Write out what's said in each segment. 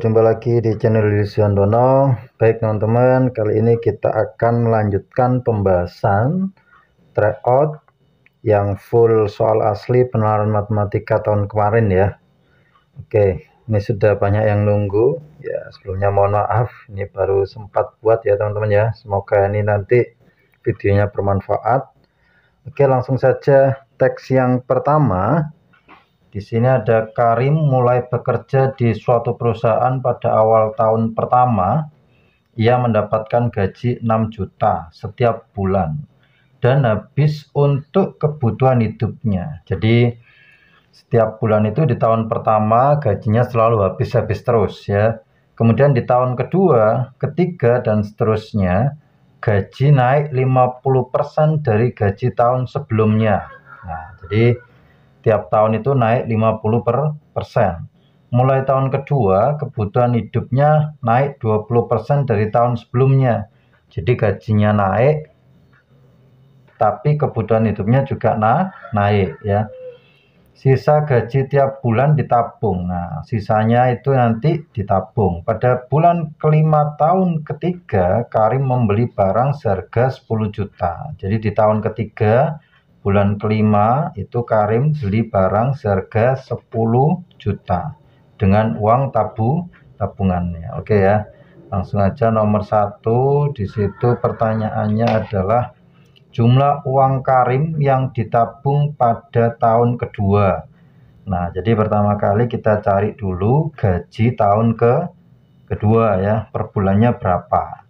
jumpa lagi di channel Liliswandono. Baik teman-teman, kali ini kita akan melanjutkan pembahasan tryout yang full soal asli penalaran matematika tahun kemarin ya. Oke, ini sudah banyak yang nunggu ya. Sebelumnya mohon maaf, ini baru sempat buat ya teman-teman ya. Semoga ini nanti videonya bermanfaat. Oke, langsung saja teks yang pertama. Di sini ada Karim mulai bekerja di suatu perusahaan pada awal tahun pertama. Ia mendapatkan gaji 6 juta setiap bulan dan habis untuk kebutuhan hidupnya. Jadi setiap bulan itu di tahun pertama gajinya selalu habis-habis terus ya. Kemudian di tahun kedua, ketiga dan seterusnya gaji naik 50% dari gaji tahun sebelumnya. Nah, jadi tiap tahun itu naik 50%. Mulai tahun kedua, kebutuhan hidupnya naik 20% dari tahun sebelumnya. Jadi gajinya naik, tapi kebutuhan hidupnya juga naik ya. Sisa gaji tiap bulan ditabung. Nah, sisanya itu nanti ditabung. Pada bulan kelima tahun ketiga, Karim membeli barang seharga 10 juta. Jadi di tahun ketiga, bulan kelima itu Karim beli barang seharga 10 juta dengan uang tabungannya. Oke ya, langsung aja nomor 1. Di situ pertanyaannya adalah jumlah uang Karim yang ditabung pada tahun kedua. Nah, jadi pertama kali kita cari dulu gaji tahun kedua ya, per bulannya berapa.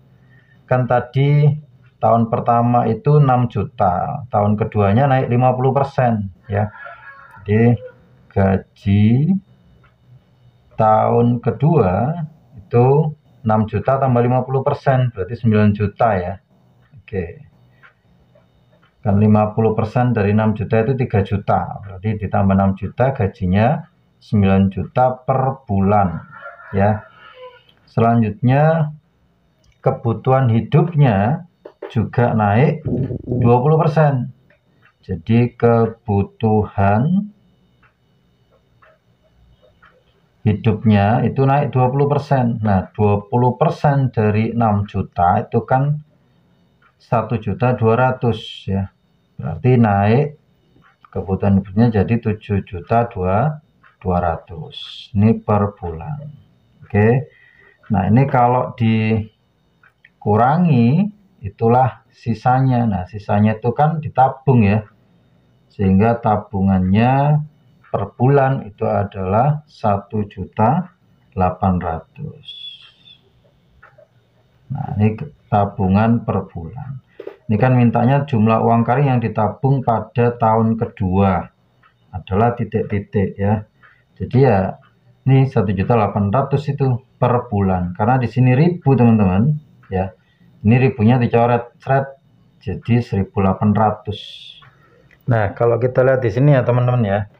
Kan tadi tahun pertama itu 6 juta, tahun keduanya naik 50% ya. Jadi gaji tahun kedua itu 6 juta tambah 50%, berarti 9 juta ya. Oke. Kan 50% dari 6 juta itu 3 juta, berarti ditambah 6 juta gajinya 9 juta per bulan ya. Selanjutnya kebutuhan hidupnya juga naik 20%. Jadi kebutuhan hidupnya itu naik 20%. Nah, 20% dari 6 juta itu kan 1.200.000 ya. Berarti naik kebutuhan hidupnya jadi 7.200.000. Ini per bulan. Oke. Nah, ini kalau dikurangi itulah sisanya. Nah, sisanya itu kan ditabung ya. Sehingga tabungannya per bulan itu adalah 1.800.000. Nah, ini tabungan per bulan. Ini kan mintanya jumlah uang Karim yang ditabung pada tahun kedua adalah titik-titik ya. Jadi ya ini 1.800.000 itu per bulan. Karena di sini ribu teman-teman ya. Ini ribunya dicoret seret jadi 1.800. Nah, kalau kita lihat di sini ya teman-teman ya.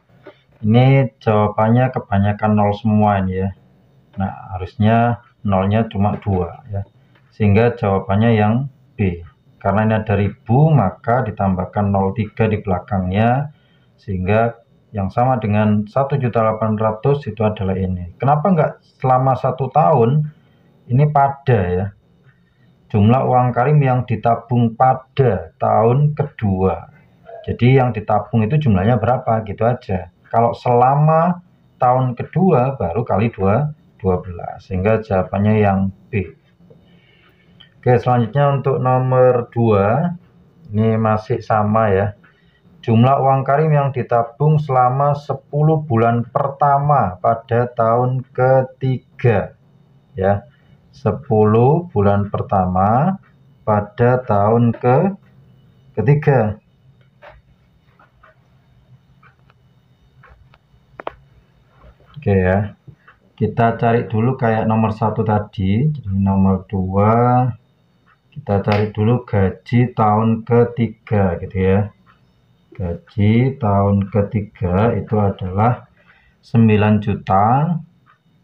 Ini jawabannya kebanyakan nol semua ini ya. Nah, harusnya nolnya cuma 2 ya. Sehingga jawabannya yang B. Karena ini ada ribu, maka ditambahkan 03 di belakangnya. Sehingga yang sama dengan 1.800.000 itu adalah ini. Kenapa enggak selama 1 tahun? Ini pada ya. Jumlah uang Karim yang ditabung pada tahun kedua. Jadi yang ditabung itu jumlahnya berapa? Gitu aja. Kalau selama tahun kedua baru kali 12. Sehingga jawabannya yang B. Oke, selanjutnya untuk nomor 2. Ini masih sama ya. Jumlah uang Karim yang ditabung selama 10 bulan pertama pada tahun ketiga ya. 10 bulan pertama pada tahun ketiga. Oke ya. Kita cari dulu kayak nomor 1 tadi. Jadi nomor 2 kita cari dulu gaji tahun ketiga gitu ya. Gaji tahun ketiga itu adalah 9 juta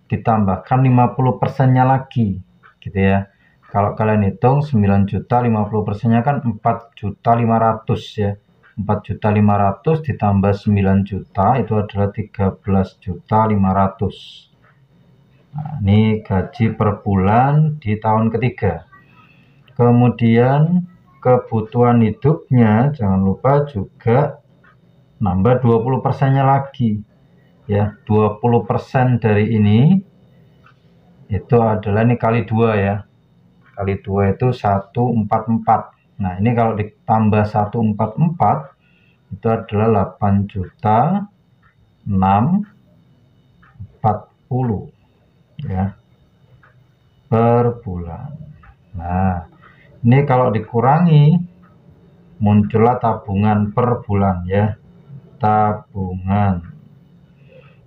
ditambahkan 50%-nya lagi gitu ya. Kalau kalian hitung 9 juta 50%-nya kan 4.500.000 ya. 4.500.000 ditambah 9 juta itu adalah 13.500.000. Nah, ini gaji per bulan di tahun ketiga. Kemudian kebutuhan hidupnya jangan lupa juga nambah 20%-nya lagi ya. 20% dari ini itu adalah ini kali 2 ya. Kali 2 itu 144. Nah, ini kalau ditambah 144 itu adalah 8.640 ya per bulan. Nah, ini kalau dikurangi muncullah tabungan per bulan ya. Tabungan.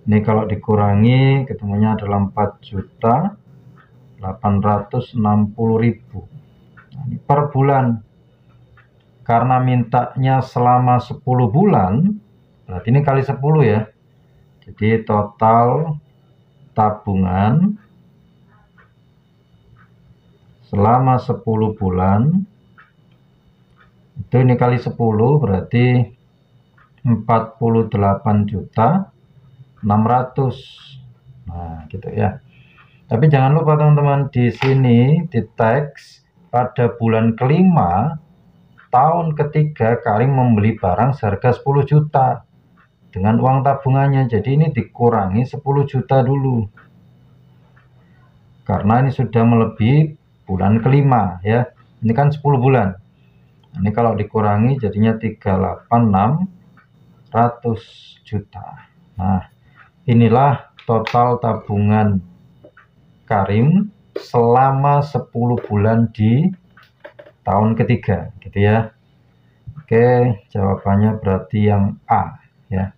Ini kalau dikurangi ketemunya adalah 4.860.000. Nah, ini per bulan. Karena mintanya selama 10 bulan, berarti ini kali 10 ya. Jadi total tabungan selama 10 bulan itu ini kali 10 berarti 48.600. Nah, gitu ya. Tapi jangan lupa teman-teman, di sini di teks pada bulan kelima tahun ketiga Karim membeli barang seharga 10 juta dengan uang tabungannya. Jadi ini dikurangi 10 juta dulu. Karena ini sudah melebihi bulan kelima ya. Ini kan 10 bulan. Ini kalau dikurangi jadinya 38600 juta. Nah, inilah total tabungan Karim selama 10 bulan di tahun ketiga gitu ya. Oke, jawabannya berarti yang A ya.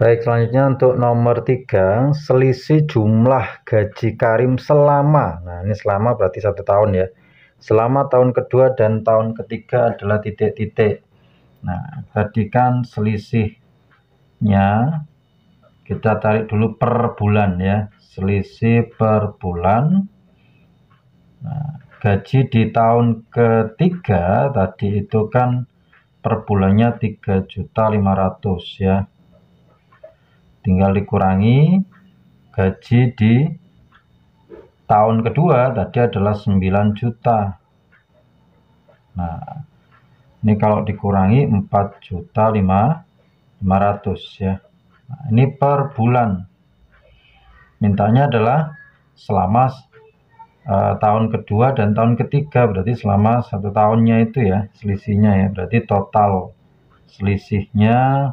Baik, selanjutnya untuk nomor 3, selisih jumlah gaji Karim selama, nah ini selama berarti 1 tahun ya, selama tahun kedua dan tahun ketiga adalah titik-titik. Nah, perhatikan selisihnya, kita tarik dulu per bulan ya, selisih per bulan. Nah, gaji di tahun ketiga tadi itu kan per bulannya 3.500.000 ya. Tinggal dikurangi gaji di tahun kedua tadi adalah 9 juta. Nah, ini kalau dikurangi 4.500.000 ya. Nah, ini per bulan. Mintanya adalah selama tahun kedua dan tahun ketiga, berarti selama 1 tahunnya itu ya selisihnya ya. Berarti total selisihnya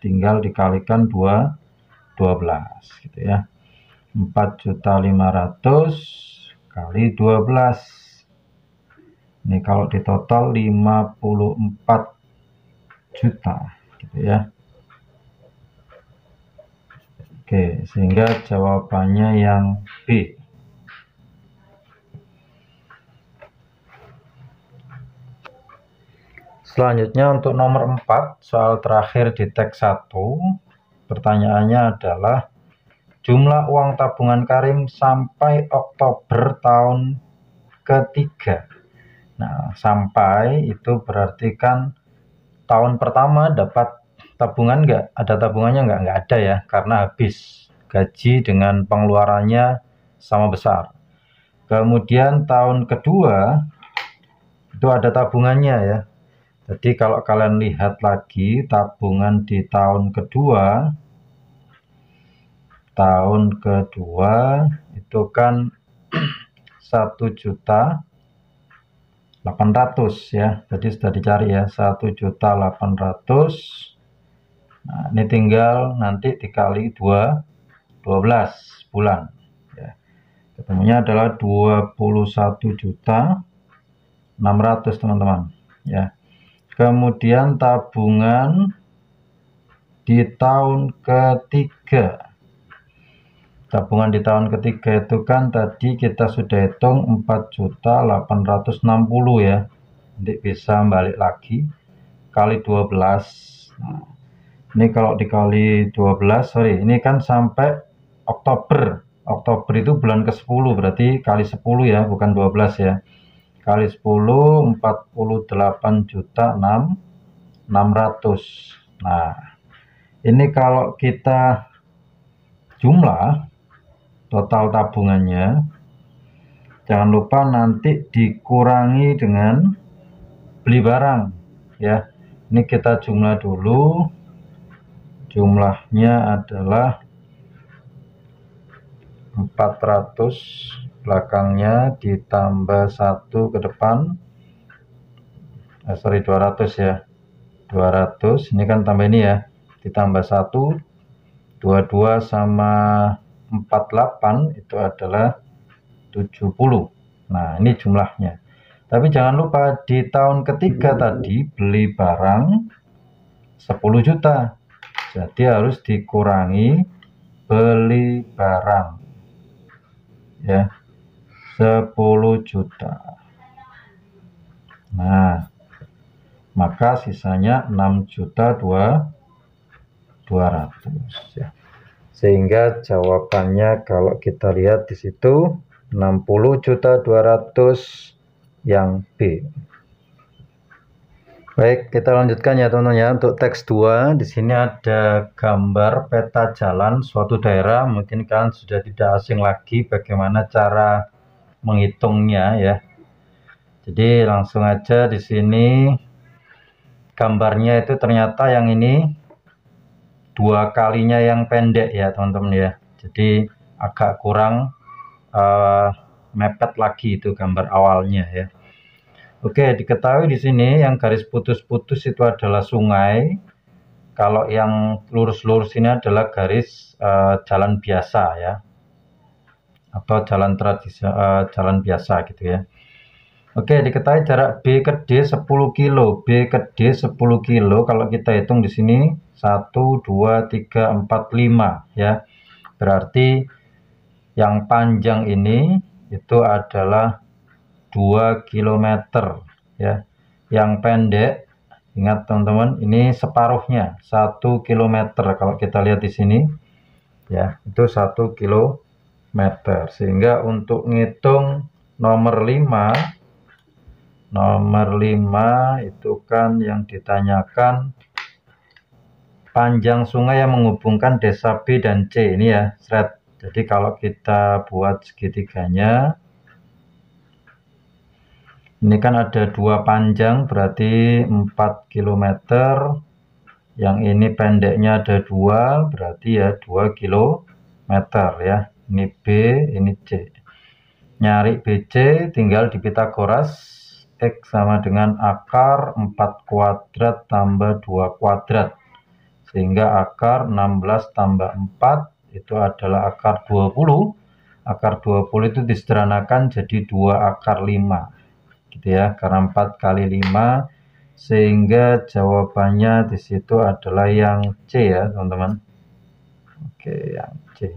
tinggal dikalikan 12 gitu ya. 4.500.000 kali 12. Ini kalau di total 54 juta gitu ya. Oke, sehingga jawabannya yang B. Selanjutnya untuk nomor 4, soal terakhir di teks 1, pertanyaannya adalah jumlah uang tabungan Karim sampai Oktober tahun ketiga. Nah, sampai itu berarti kan tahun pertama dapat tabungan nggak? Ada tabungannya nggak ada ya, karena habis gaji dengan pengeluarannya sama besar. Kemudian tahun kedua itu ada tabungannya ya. Jadi kalau kalian lihat lagi tabungan di tahun kedua itu kan 1.800.000 ya. Jadi sudah dicari ya 1.800.000. Nah, ini tinggal nanti dikali 12 bulan ya. Ketemunya adalah 21.600.000 teman-teman ya. Kemudian tabungan di tahun ketiga. Tabungan di tahun ketiga itu kan tadi kita sudah hitung 4.860.000 ya. Nanti bisa balik lagi kali 12. Nah, ini kalau dikali 12, ini kan sampai Oktober. Oktober itu bulan ke-10, berarti kali 10 ya, bukan 12 ya. Kali 10, 48.600.000. Nah, ini kalau kita jumlah total tabungannya, jangan lupa nanti dikurangi dengan beli barang ya. Ini kita jumlah dulu, jumlahnya adalah 400, belakangnya ditambah 1 ke depan, 200 ya, 200 ini kan tambah ini ya, ditambah 1, 22 sama 48 itu adalah 70. Nah ini jumlahnya. Tapi jangan lupa di tahun ketiga tadi beli barang 10 juta. Jadi harus dikurangi beli barang ya, 10 juta. Nah, maka sisanya 6.200.000 ya. Sehingga jawabannya kalau kita lihat di situ 60.200.000 yang B. Baik, kita lanjutkan ya teman-teman ya. Untuk teks 2 di sini ada gambar peta jalan suatu daerah. Mungkin kalian sudah tidak asing lagi bagaimana cara menghitungnya ya. Jadi langsung aja di sini gambarnya itu ternyata yang ini 2 kalinya yang pendek ya teman-teman ya. Jadi agak kurang mepet lagi itu gambar awalnya ya. Oke, diketahui di sini yang garis putus-putus itu adalah sungai. Kalau yang lurus-lurus ini adalah garis jalan biasa ya, atau jalan jalan biasa gitu ya. Oke, diketahui jarak B ke D 10 kilo. B ke D 10 kilo kalau kita hitung di sini 1 2 3 4 5 ya. Berarti yang panjang ini itu adalah 2 km ya. Yang pendek, ingat teman-teman, ini separuhnya 1 km. Kalau kita lihat di sini ya, itu 1 km. Sehingga untuk ngitung nomor 5 itu kan yang ditanyakan panjang sungai yang menghubungkan desa B dan C ini ya, seret. Jadi kalau kita buat segitiganya, ini kan ada 2 panjang berarti 4 km, yang ini pendeknya ada 2 berarti ya 2 km ya. Ini B, ini C. Nyari BC tinggal di Pitagoras, X sama dengan akar 4 kuadrat tambah 2 kuadrat. Sehingga akar 16 tambah 4 itu adalah akar 20. Akar 20 itu disederhanakan jadi 2 akar 5. Gitu ya, karena 4 kali 5. Sehingga jawabannya di situ adalah yang C ya, teman-teman. Oke, yang C.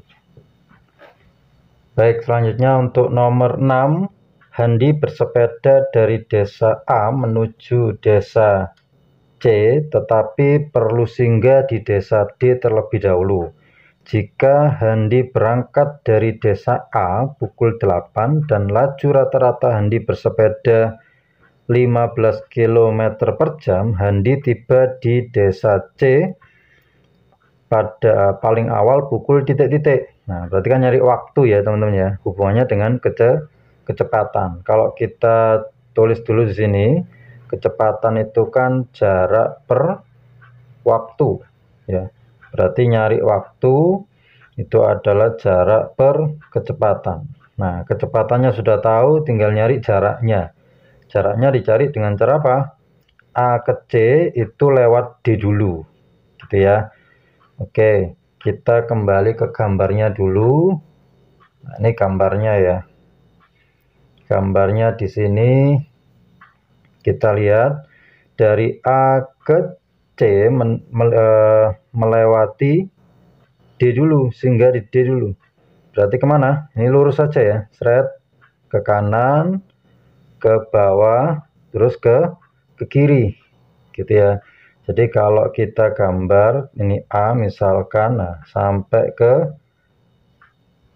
Baik, selanjutnya untuk nomor 6. Handi bersepeda dari desa A menuju desa C, tetapi perlu singgah di desa D terlebih dahulu. Jika Handi berangkat dari desa A pukul 8 dan laju rata-rata Handi bersepeda 15 km per jam, Handi tiba di desa C pada paling awal pukul titik-titik. Nah, berarti kan nyari waktu ya teman-teman ya, hubungannya dengan kecepatan. Kalau kita tulis dulu di sini, kecepatan itu kan jarak per waktu ya. Berarti nyari waktu itu adalah jarak per kecepatan. Nah, kecepatannya sudah tahu, tinggal nyari jaraknya. Jaraknya dicari dengan cara apa? A ke C itu lewat D dulu gitu ya. Oke, kita kembali ke gambarnya dulu. Nah, ini gambarnya ya. Gambarnya di sini kita lihat dari A ke C melewati D dulu, sehingga di D dulu. Berarti kemana? Ini lurus saja ya, seret ke kanan, ke bawah, terus ke kiri, gitu ya. Jadi kalau kita gambar ini A misalkan, nah sampai ke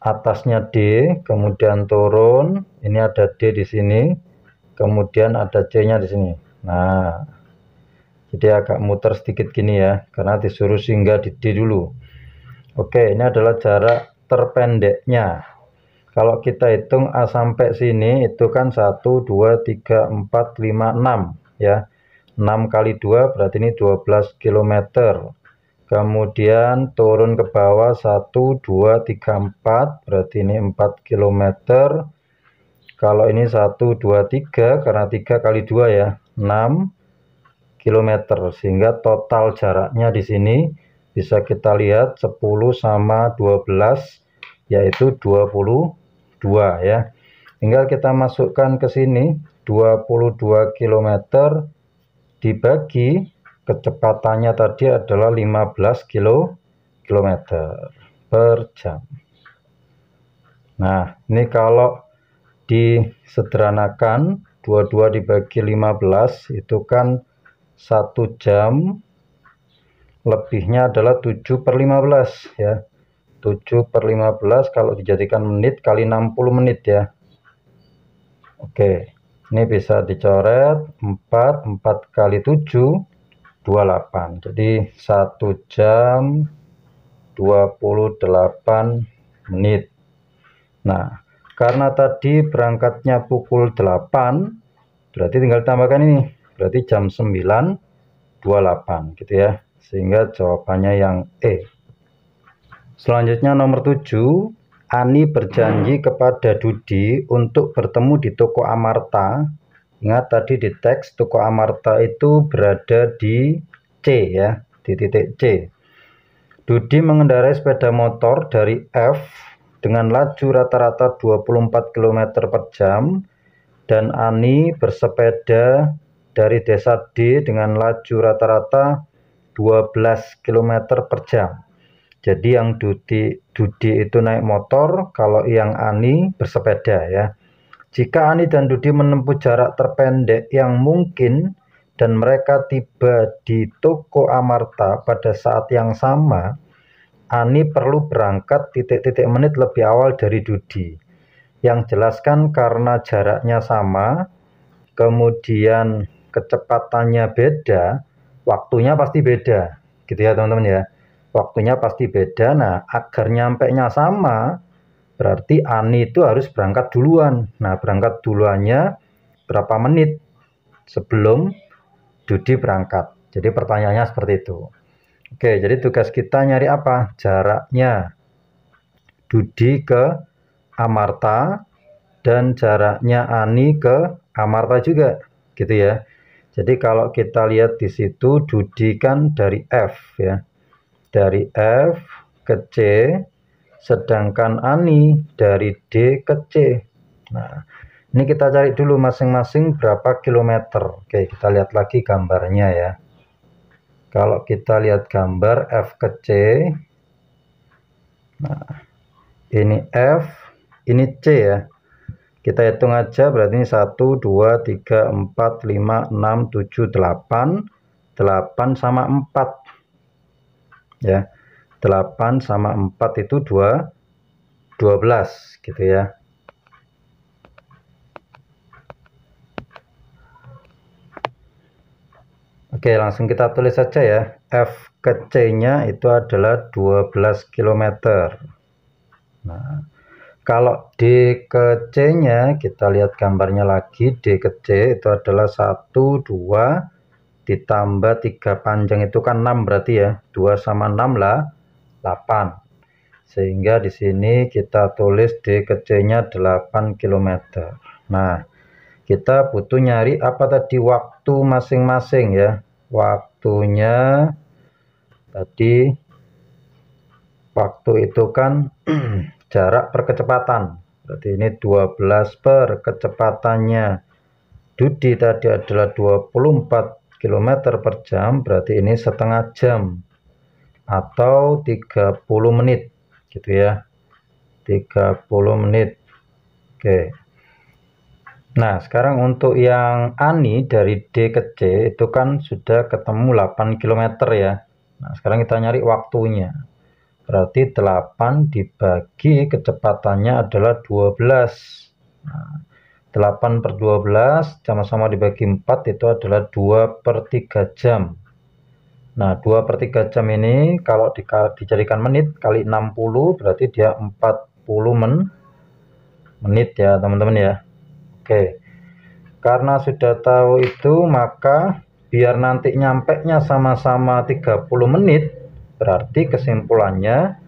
atasnya D, kemudian turun, ini ada D di sini, kemudian ada C-nya di sini. Nah, jadi agak muter sedikit gini ya, karena disuruh singgah di D dulu. Oke, ini adalah jarak terpendeknya. Kalau kita hitung A sampai sini itu kan 1, 2, 3, 4, 5, 6 ya. 6 kali 2 berarti ini 12 km. Kemudian turun ke bawah 1, 2, 3, 4 berarti ini 4 km. Kalau ini 1, 2, 3 karena 3 kali 2 ya 6 km, sehingga total jaraknya di sini bisa kita lihat 10 sama 12 yaitu 22 ya. Tinggal kita masukkan ke sini 22 km dibagi kecepatannya tadi adalah 15 km per jam. Nah, ini kalau disederhanakan 22 dibagi 15 itu kan 1 jam lebihnya adalah 7/15 ya. 7/15 kalau dijadikan menit kali 60 menit ya. Oke, ini bisa dicoret 4 kali 7 28. Jadi 1 jam 28 menit. Nah, karena tadi berangkatnya pukul 8 berarti tinggal tambahkan ini, berarti jam 9.28 gitu ya, sehingga jawabannya yang E. Selanjutnya nomor 7, Ani berjanji kepada Dudi untuk bertemu di toko Amarta. Ingat tadi di teks toko Amarta itu berada di C ya, di titik C. Dudi mengendarai sepeda motor dari F dengan laju rata-rata 24 km per jam dan Ani bersepeda dari desa D dengan laju rata-rata 12 km per jam. Jadi yang Dudi itu naik motor, kalau yang Ani bersepeda ya. Jika Ani dan Dudi menempuh jarak terpendek yang mungkin dan mereka tiba di toko Amarta pada saat yang sama, Ani perlu berangkat titik-titik menit lebih awal dari Dudi. Yang jelaskan karena jaraknya sama, kemudian kecepatannya beda, waktunya pasti beda. Gitu ya teman-teman ya. Waktunya pasti beda. Nah, agar nyampenya sama, berarti Ani itu harus berangkat duluan. Nah, berangkat duluannya berapa menit sebelum Dudi berangkat. Jadi pertanyaannya seperti itu. Oke, jadi tugas kita nyari apa? Jaraknya Dudi ke Amarta dan jaraknya Ani ke Amarta juga, gitu ya. Jadi kalau kita lihat di situ Dudi kan dari F ya. Dari F ke C, sedangkan Ani dari D ke C. Nah, ini kita cari dulu masing-masing berapa kilometer. Oke, kita lihat lagi gambarnya ya. Kalau kita lihat gambar F ke C, nah, ini F, ini C ya. Kita hitung aja, berarti ini 1, 2, 3, 4, 5, 6, 7, 8. 8 sama 4. Ya, 8 sama 4 itu 12 gitu ya. Oke, langsung kita tulis saja ya. F ke C-nya itu adalah 12 km. Nah, kalau D ke C-nya, kita lihat gambarnya lagi. D ke C itu adalah 1, 2, ditambah 3 panjang itu kan 6 berarti ya. 2 sama 6 lah 8. Sehingga di sini kita tulis D ke C-nya 8 km. Nah, kita butuh nyari apa tadi waktu masing-masing ya. Waktunya tadi, waktu itu kan jarak per kecepatan. Berarti ini 12 per kecepatannya Dudi tadi adalah 24 km per jam, berarti ini setengah jam atau 30 menit gitu ya. 30 menit. Oke. Nah, sekarang untuk yang Ani dari D ke C itu kan sudah ketemu 8 km ya. Nah, sekarang kita nyari waktunya. Berarti 8 dibagi kecepatannya adalah 12. Nah, 8 per 12 sama-sama dibagi 4 itu adalah 2/3 jam. Nah, 2/3 jam ini kalau dijadikan menit kali 60 berarti dia 40 menit ya teman-teman ya. Oke, karena sudah tahu itu, maka biar nanti nyampe-nya sama-sama 30 menit, berarti kesimpulannya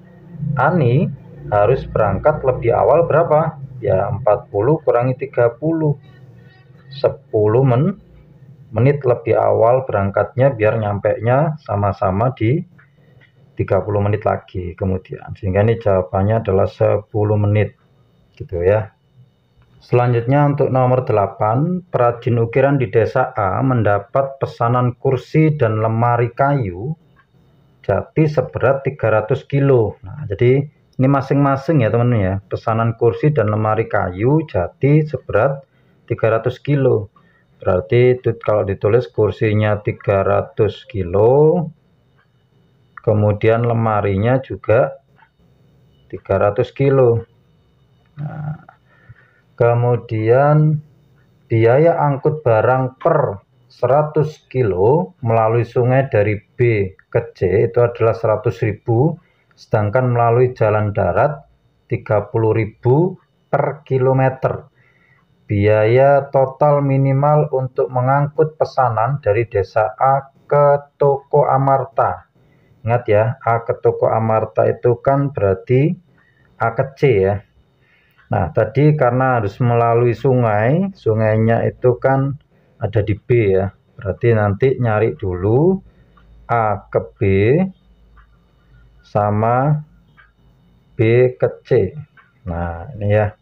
Ani harus berangkat lebih awal berapa? Ya 40 kurangi 30, 10 menit lebih awal berangkatnya biar nyampe-nya sama-sama di 30 menit lagi kemudian, sehingga ini jawabannya adalah 10 menit gitu ya. Selanjutnya untuk nomor 8, perajin ukiran di desa A mendapat pesanan kursi dan lemari kayu jati seberat 300 kilo. Nah, jadi ini masing-masing ya teman-teman ya, pesanan kursi dan lemari kayu jati seberat 300 kilo. Berarti itu kalau ditulis kursinya 300 kilo, kemudian lemarinya juga 300 kilo. Nah, kemudian biaya angkut barang per 100 kilo melalui sungai dari B ke C itu adalah 100.000, sedangkan melalui jalan darat 30.000 per kilometer. Biaya total minimal untuk mengangkut pesanan dari desa A ke Toko Amarta. Ingat ya, A ke Toko Amarta itu kan berarti A ke C ya. Nah, tadi karena harus melalui sungai, sungainya itu kan ada di B ya. Berarti nanti nyari dulu A ke B sama B ke C. Nah, ini ya.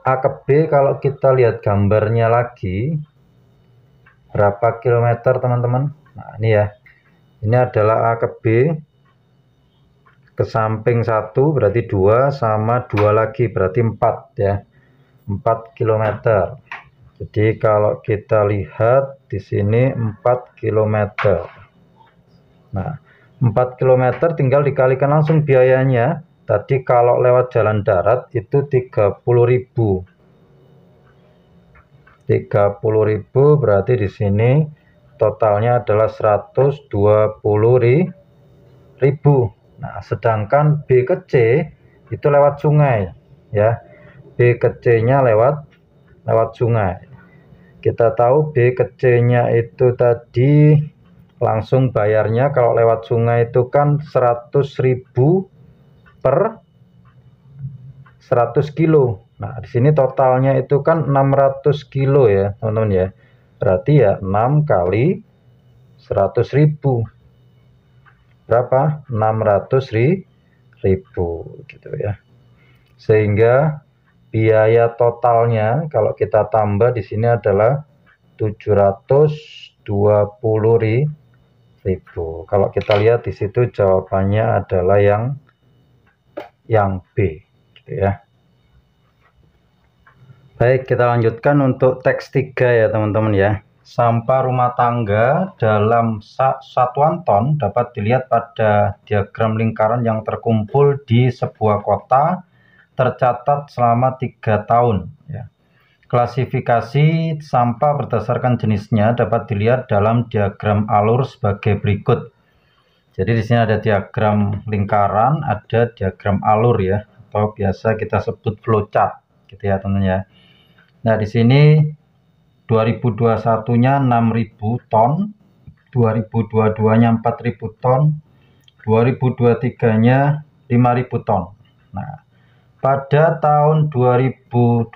A ke B kalau kita lihat gambarnya lagi, berapa kilometer teman-teman? Nah, ini ya. Ini adalah A ke B. Ke samping 1 berarti 2, sama 2 lagi berarti 4 ya. 4 km. Jadi kalau kita lihat di sini 4 km. Nah, 4 km tinggal dikalikan langsung biayanya. Tadi kalau lewat jalan darat itu 30.000. 30.000 berarti di sini totalnya adalah 120.000. Nah, sedangkan B ke C itu lewat sungai ya. B ke C-nya lewat sungai. Kita tahu B ke C-nya itu tadi langsung bayarnya kalau lewat sungai itu kan 100.000 per 100 kilo. Nah, di sini totalnya itu kan 600 kilo ya, teman-teman ya. Berarti ya 6 kali 100.000. Berapa? 600.000 gitu ya. Sehingga biaya totalnya kalau kita tambah di sini adalah 720.000. Kalau kita lihat di situ jawabannya adalah yang B gitu ya. Baik, kita lanjutkan untuk teks 3 ya teman-teman ya. Sampah rumah tangga dalam satuan ton dapat dilihat pada diagram lingkaran yang terkumpul di sebuah kota tercatat selama 3 tahun ya. Klasifikasi sampah berdasarkan jenisnya dapat dilihat dalam diagram alur sebagai berikut. Jadi di sini ada diagram lingkaran, ada diagram alur ya, atau biasa kita sebut flowchart gitu ya teman-teman ya. Nah, di sini 2021-nya 6.000 ton, 2022-nya 4.000 ton, 2023-nya 5.000 ton. Nah, pada tahun 2021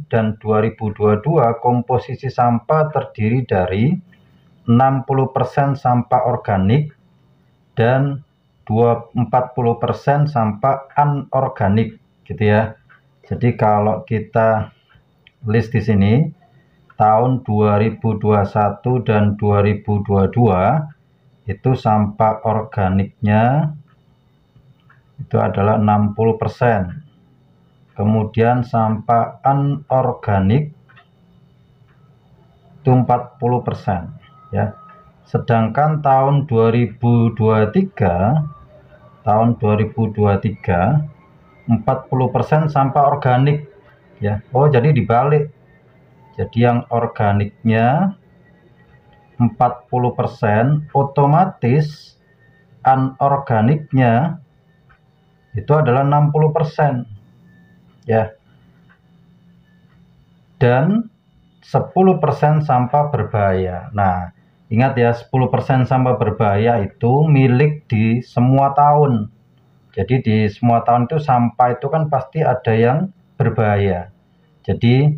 dan 2022 komposisi sampah terdiri dari 60% sampah organik dan 40% sampah anorganik gitu ya. Jadi kalau kita list di sini tahun 2021 dan 2022 itu sampah organiknya itu adalah 60%. Kemudian sampah anorganik itu 40% ya. Sedangkan tahun 2023 40% sampah organik ya. Oh, jadi dibalik. Jadi yang organiknya 40%, otomatis anorganiknya itu adalah 60%, ya. Dan 10% sampah berbahaya. Nah, ingat ya, 10% sampah berbahaya itu milik di semua tahun. Jadi di semua tahun itu sampah itu kan pasti ada yang berbahaya. Jadi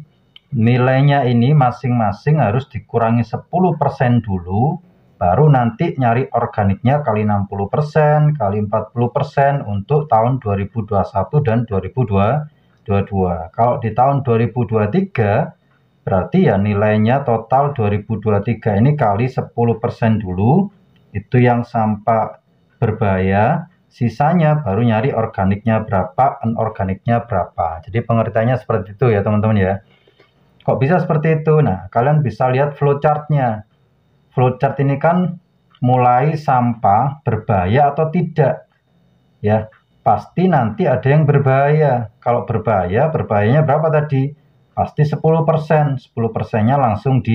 nilainya ini masing-masing harus dikurangi 10% dulu, baru nanti nyari organiknya kali 60%, kali 40% untuk tahun 2021 dan 2022. Kalau di tahun 2023, berarti ya nilainya total 2023 ini kali 10% dulu, itu yang sampah berbahaya, sisanya baru nyari organiknya berapa, anorganiknya berapa. Jadi pengertiannya seperti itu ya teman-teman ya. Kok bisa seperti itu? Nah, kalian bisa lihat flowchart-nya. Flowchart ini kan mulai sampah berbahaya atau tidak. Ya, pasti nanti ada yang berbahaya. Kalau berbahaya, berbahayanya berapa tadi? Pasti 10%. 10%-nya langsung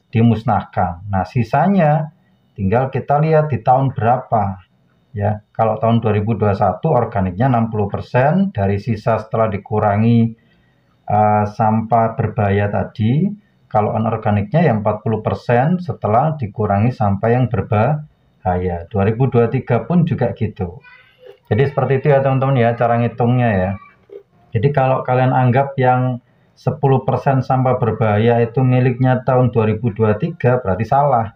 dimusnahkan. Nah, sisanya tinggal kita lihat di tahun berapa. Ya, kalau tahun 2021 organiknya 60%, dari sisa setelah dikurangi sampah berbahaya tadi, kalau anorganiknya yang 40% setelah dikurangi sampah yang berbahaya. 2023 pun juga gitu. Jadi seperti itu ya teman-teman ya cara ngitungnya ya. Jadi kalau kalian anggap yang 10% sampah berbahaya itu miliknya tahun 2023, berarti salah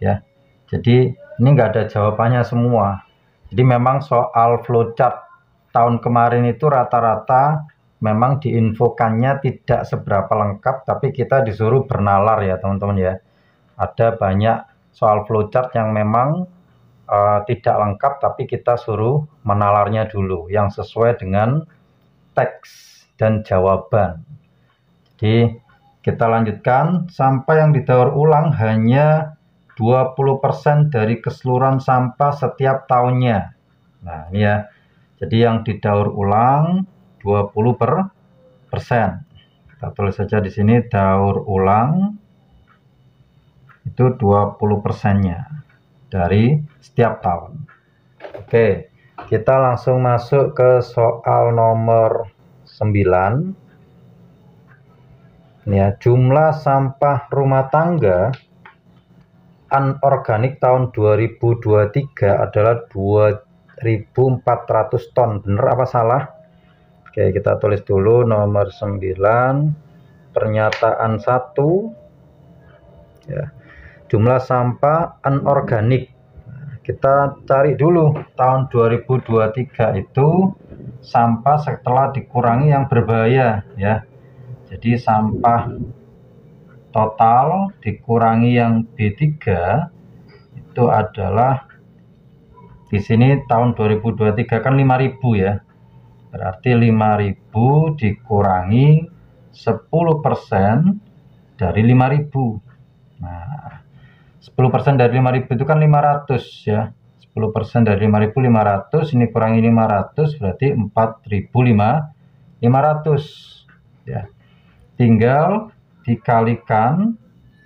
ya. Jadi ini nggak ada jawabannya semua. Jadi memang soal flowchart tahun kemarin itu rata-rata memang diinfokannya tidak seberapa lengkap, tapi kita disuruh bernalar ya teman-teman ya. Ada banyak soal flowchart yang memang tidak lengkap, tapi kita suruh menalarnya dulu yang sesuai dengan teks dan jawaban. Jadi kita lanjutkan, sampah yang didaur ulang hanya 20% dari keseluruhan sampah setiap tahunnya. Nah ini ya, jadi yang didaur ulang 20%. Kita tulis saja di sini daur ulang itu 20%-nya dari setiap tahun. Oke, kita langsung masuk ke soal nomor 9. Ini ya, jumlah sampah rumah tangga anorganik tahun 2023 adalah 2.400 ton. Bener apa salah? Oke, kita tulis dulu nomor 9, pernyataan 1 ya. Jumlah sampah anorganik. Kita cari dulu tahun 2023 itu sampah setelah dikurangi yang berbahaya ya. Jadi sampah total dikurangi yang B3 itu adalah di sini tahun 2023 kan 5.000 ya. Berarti 5.000 dikurangi 10% dari 5.000. Nah, 10% dari 5.000 itu kan 500 ya. 10% dari 5.000 500, ini kurangi 500 berarti 4.500 ya. Tinggal dikalikan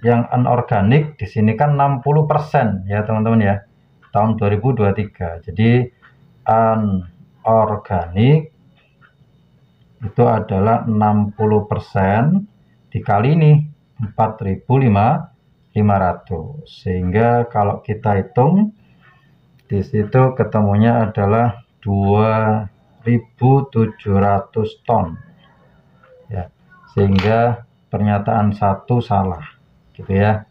yang anorganik di sini kan 60% ya teman-teman ya. Tahun 2023. Jadi anorganik itu adalah 60% dikali ini 4.500, sehingga kalau kita hitung di situ ketemunya adalah 2.700 ton ya, sehingga pernyataan 1 salah gitu ya.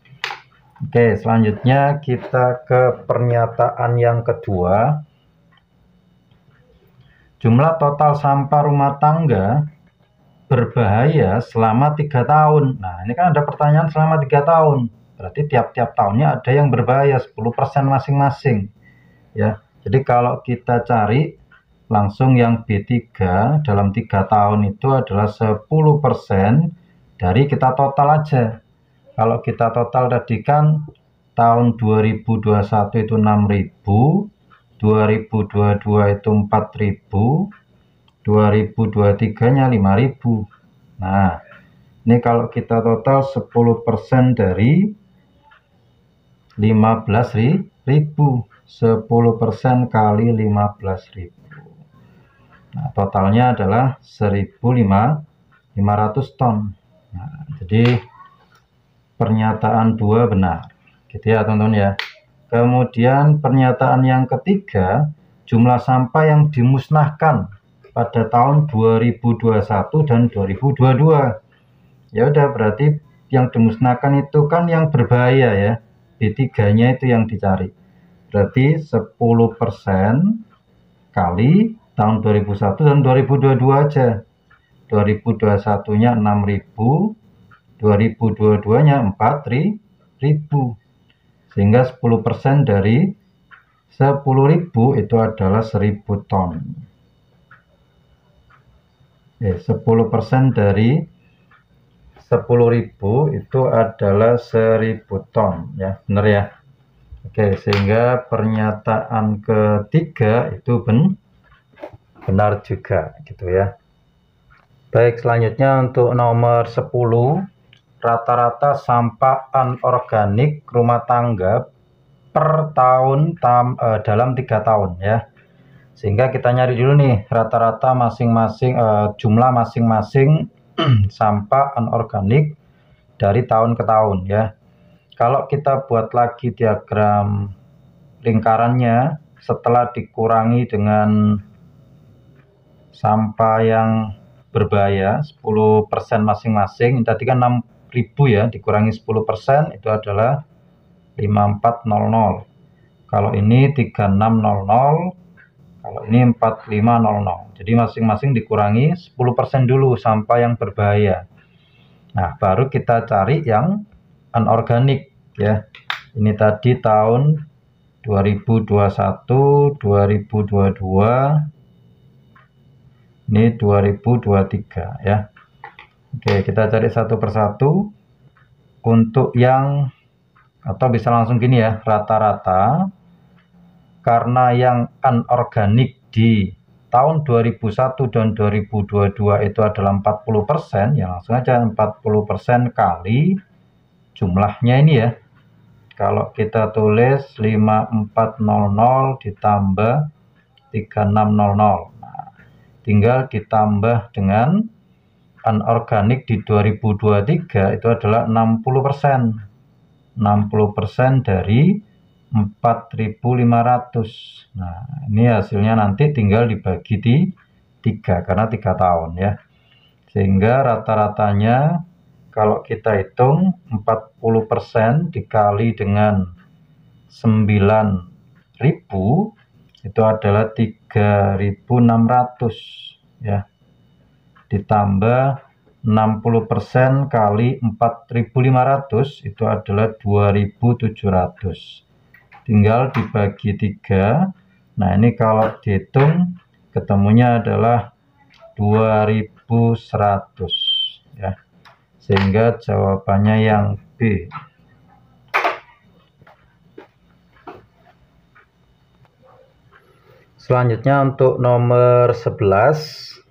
Oke, selanjutnya kita ke pernyataan yang kedua. Jumlah total sampah rumah tangga berbahaya selama 3 tahun. Nah, ini kan ada pertanyaan selama 3 tahun. Berarti tiap-tiap tahunnya ada yang berbahaya 10% masing-masing. Ya. Jadi kalau kita cari langsung yang B3 dalam 3 tahun itu adalah 10% dari kita total aja. Kalau kita total tadi kan tahun 2021 itu 6.000, 2022 itu 4.000, 2023-nya 5.000. Nah, ini kalau kita total 10% dari 15.000. 10% kali 15.000. Nah, totalnya adalah 1.500 ton. Nah, jadi pernyataan 2 benar. Gitu ya, teman-teman ya. Kemudian pernyataan yang ketiga, jumlah sampah yang dimusnahkan pada tahun 2021 dan 2022. Ya udah, berarti yang dimusnahkan itu kan yang berbahaya ya. B3-nya itu yang dicari. Berarti 10% kali tahun 2001 dan 2022 aja. 2021-nya 6.000, 2022-nya 4.000. Sehingga 10% dari 10.000 itu adalah 1.000 ton. 10% dari 10.000 itu adalah 1.000 ton ya, benar ya. Oke, sehingga pernyataan ketiga itu benar juga gitu ya. Baik, selanjutnya untuk nomor 10, rata-rata sampah anorganik rumah tangga per tahun dalam 3 tahun ya. Sehingga kita nyari dulu nih rata-rata masing-masing jumlah masing-masing sampah anorganik dari tahun ke tahun ya. Kalau kita buat lagi diagram lingkarannya, setelah dikurangi dengan sampah yang berbahaya 10% masing-masing, tadi kan 6.000 ya, dikurangi 10% itu adalah 5400. Kalau ini 3600, kalau ini 4500. Jadi masing-masing dikurangi 10% dulu sampah yang berbahaya. Nah, baru kita cari yang anorganik ya. Ini tadi tahun 2021, 2022, ini 2023 ya. Oke, kita cari satu persatu. Untuk yang, atau bisa langsung gini ya, rata-rata karena yang anorganik di tahun 2001 dan 2022 itu adalah 40%, ya langsung aja 40% kali jumlahnya ini ya. Kalau kita tulis 5400 ditambah 3600. Nah, tinggal ditambah dengan anorganik di 2023 itu adalah 60%. 60% dari 4.500. Nah, ini hasilnya nanti tinggal dibagi di 3 karena 3 tahun ya. Sehingga rata-ratanya kalau kita hitung 40% dikali dengan 9.000 itu adalah 3.600 ya. Ditambah 60% kali 4.500 itu adalah 2.700. Tinggal dibagi 3. Nah, ini kalau dihitung ketemunya adalah 2.100 ya. Sehingga jawabannya yang B. Selanjutnya untuk nomor 11.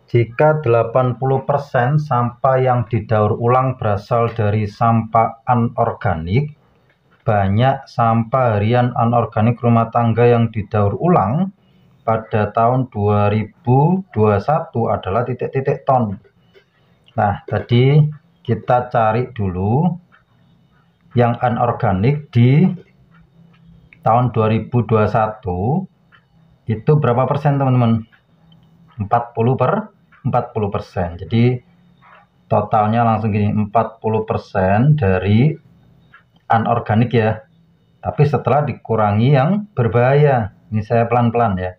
Jika 80% sampah yang didaur ulang berasal dari sampah anorganik, banyak sampah harian anorganik rumah tangga yang didaur ulang pada tahun 2021 adalah titik-titik ton. Nah, tadi kita cari dulu yang anorganik di tahun 2021 itu berapa persen, teman-teman? 40%. Jadi totalnya langsung gini, 40% dari anorganik ya. Tapi setelah dikurangi yang berbahaya. Ini saya pelan-pelan ya.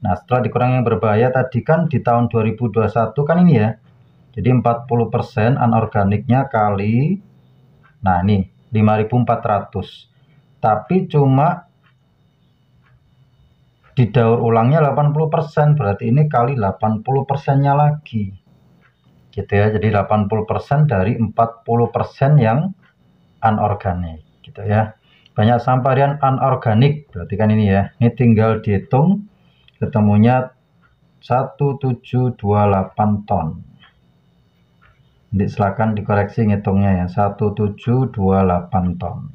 Nah, setelah dikurangi yang berbahaya tadi kan di tahun 2021 kan ini ya. Jadi 40% anorganiknya kali, nah ini 5.400. Tapi cuma didaur ulangnya 80%, berarti ini kali 80%-nya lagi. Gitu ya. Jadi 80% dari 40% yang anorganik gitu ya. Banyak sampah harian anorganik, berarti kan ini ya. Ini tinggal dihitung ketemunya 1728 ton. Nanti silakan dikoreksi ngitungnya ya, 1728 ton.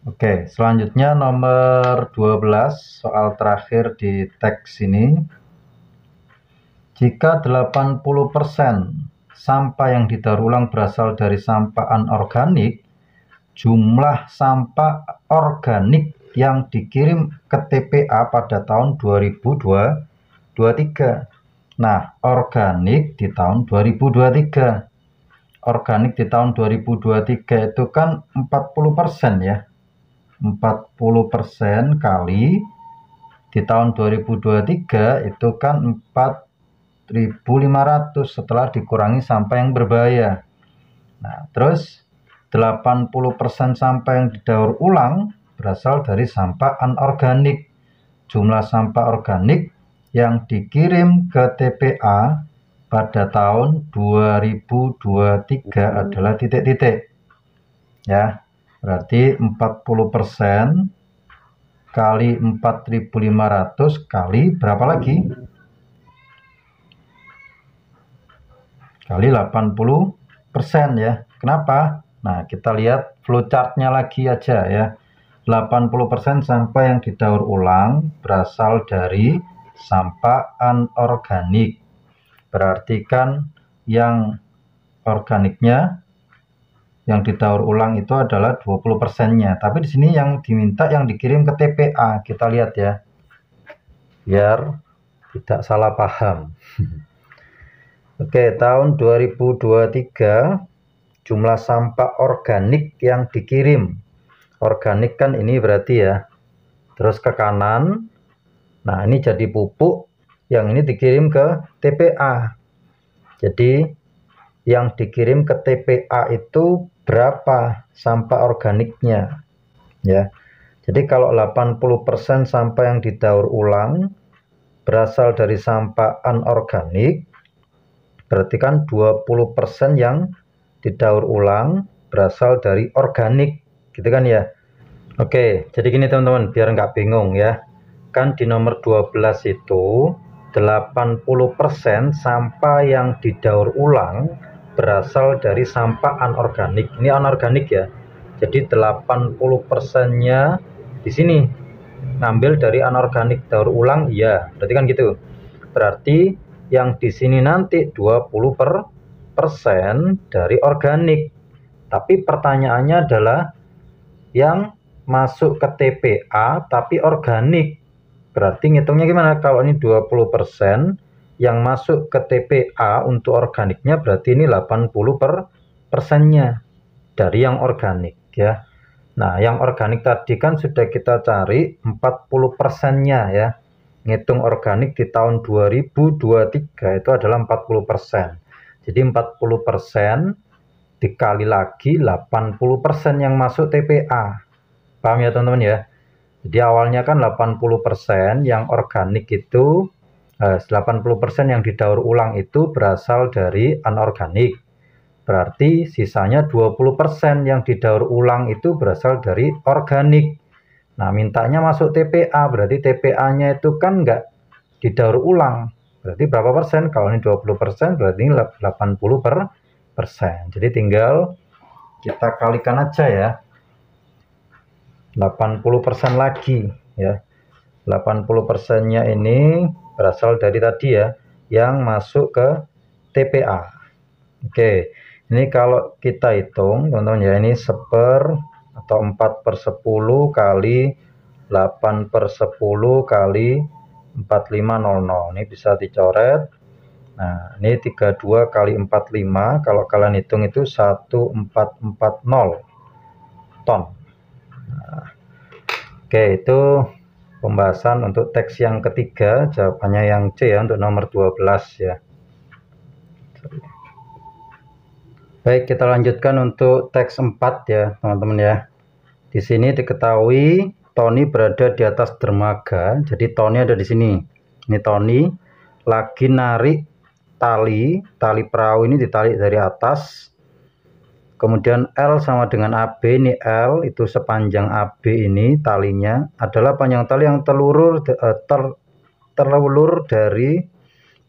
Oke, selanjutnya nomor 12, soal terakhir di teks ini. Jika 80% sampah yang didaur ulang berasal dari sampah anorganik, jumlah sampah organik yang dikirim ke TPA pada tahun 2023. Nah, organik di tahun 2023. Organik di tahun 2023 itu kan 40% ya. 40% kali di tahun 2023 itu kan 4.500 setelah dikurangi sampah yang berbahaya. Nah, terus 80% sampah yang didaur ulang berasal dari sampah anorganik. Jumlah sampah organik yang dikirim ke TPA pada tahun 2023 adalah titik-titik. Ya, berarti 40% kali 4.500 kali berapa lagi? Kali 80% ya. Kenapa? Nah, kita lihat flowchart-nya lagi aja ya. 80% sampah yang didaur ulang berasal dari sampah anorganik. Berarti kan yang organiknya yang didaur ulang itu adalah 20%-nya. Tapi di sini yang diminta yang dikirim ke TPA. Kita lihat ya. Biar tidak salah paham. Oke, tahun 2023 jumlah sampah organik yang dikirim. Organik kan ini berarti ya. Terus ke kanan. Nah, ini jadi pupuk. Yang ini dikirim ke TPA. Jadi yang dikirim ke TPA itu berapa sampah organiknya? Ya. Jadi kalau 80% sampah yang didaur ulang berasal dari sampah anorganik, berarti kan 20% yang didaur ulang berasal dari organik, gitu kan ya. Oke, jadi gini teman-teman, biar nggak bingung ya. Kan di nomor 12 itu 80% sampah yang didaur ulang berasal dari sampah anorganik. Ini anorganik ya. Jadi 80%-nya di sini ngambil dari anorganik daur ulang, iya. Berarti kan gitu. Berarti yang di sini nanti 20% dari organik. Tapi pertanyaannya adalah yang masuk ke TPA tapi organik. Berarti ngitungnya gimana? Kalau ini 20% yang masuk ke TPA untuk organiknya, berarti ini 80%-nya dari yang organik ya. Nah, yang organik tadi kan sudah kita cari 40%-nya ya. Ngitung organik di tahun 2023 itu adalah 40%. Jadi 40% dikali lagi 80% yang masuk TPA. Paham ya teman-teman ya? Jadi awalnya kan 80% yang organik itu 80% yang didaur ulang itu berasal dari anorganik. Berarti sisanya 20% yang didaur ulang itu berasal dari organik. Nah, mintanya masuk TPA, berarti TPA-nya itu kan nggak didaur ulang. Berarti berapa persen? Kalau ini 20%, berarti ini 80%. Jadi tinggal kita kalikan aja ya. 80% lagi ya. 80%-nya ini berasal dari tadi ya, yang masuk ke TPA. Oke, ini kalau kita hitung teman-teman ya, ini 1/, atau 4/10 kali 8/10 kali 4500. Ini bisa dicoret. Nah, ini 32 kali 45. Kalau kalian hitung itu 1440 ton. Nah, oke, itu pembahasan untuk teks yang ketiga. Jawabannya yang C ya, untuk nomor 12 ya. Baik, kita lanjutkan untuk teks 4 ya teman-teman ya. Di sini diketahui Tony berada di atas dermaga. Jadi Tony ada di sini. Ini Tony lagi narik tali perahu ini, ditarik dari atas. Kemudian L sama dengan AB. Ini L itu sepanjang AB ini talinya adalah panjang tali yang terulur dari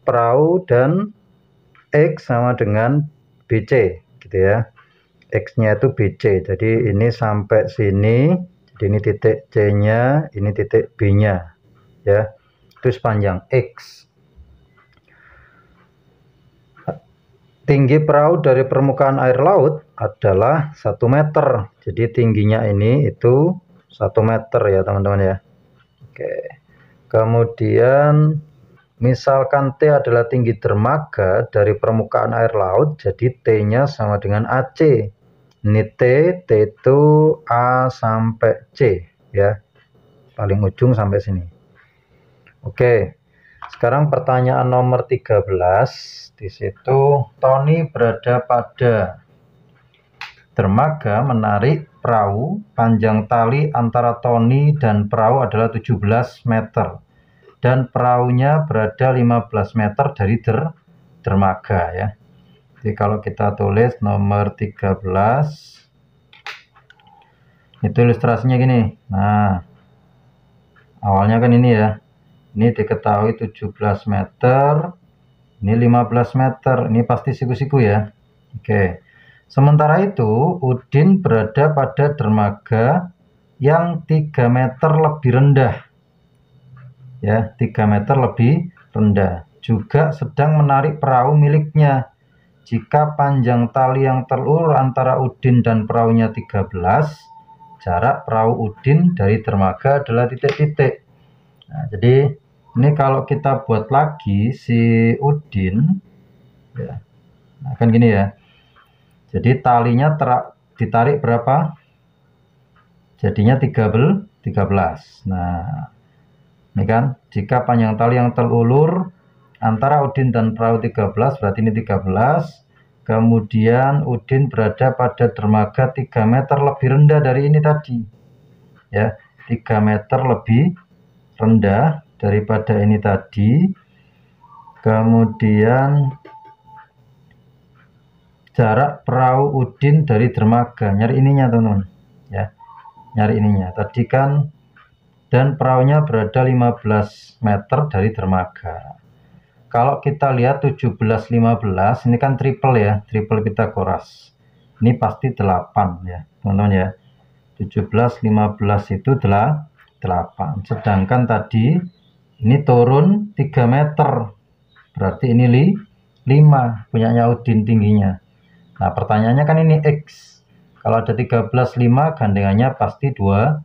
perahu, dan X sama dengan BC gitu ya. X-nya itu BC. Jadi ini sampai sini. Jadi ini titik C-nya, ini titik B-nya, ya. Itu sepanjang X. Tinggi perahu dari permukaan air laut adalah 1 meter. Jadi tingginya ini itu 1 meter ya teman-teman ya. Oke. Kemudian misalkan T adalah tinggi dermaga dari permukaan air laut, jadi T-nya sama dengan AC. Ini T itu A sampai C ya. Paling ujung sampai sini. Oke. Sekarang pertanyaan nomor 13. Di situ Tony berada pada dermaga menarik perahu. Panjang tali antara Tony dan perahu adalah 17 meter. Dan perahunya berada 15 meter dari dermaga ya. Jadi kalau kita tulis nomor 13, itu ilustrasinya gini. Nah, awalnya kan ini ya. Ini diketahui 17 meter. Ini 15 meter. Ini pasti siku-siku ya. Oke. Sementara itu, Udin berada pada dermaga yang 3 meter lebih rendah. Ya, 3 meter lebih rendah. Juga sedang menarik perahu miliknya. Jika panjang tali yang terulur antara Udin dan perahunya 13, jarak perahu Udin dari dermaga adalah titik-titik. Nah, jadi ini kalau kita buat lagi si Udin, ya, nah kan gini ya. Jadi talinya ditarik berapa? Jadinya 13. Nah, ini kan, jika panjang tali yang terulur antara Udin dan perahu 13, berarti ini 13. Kemudian Udin berada pada dermaga 3 meter lebih rendah dari ini tadi. Ya, 3 meter lebih rendah daripada ini tadi. Kemudian jarak perahu Udin dari dermaga. Nyari ininya, teman-teman. Ya, nyari ininya. Tadi kan dan perahunya berada 15 meter dari dermaga. Kalau kita lihat 17-15, ini kan triple ya, triple Pitagoras. Ini pasti 8 ya, teman-teman ya. 17-15 itu 8. Sedangkan tadi ini turun 3 meter. Berarti ini 5 punyanya Udin tingginya. Nah, pertanyaannya kan ini X. Kalau ada 13-5, gandengannya pasti 12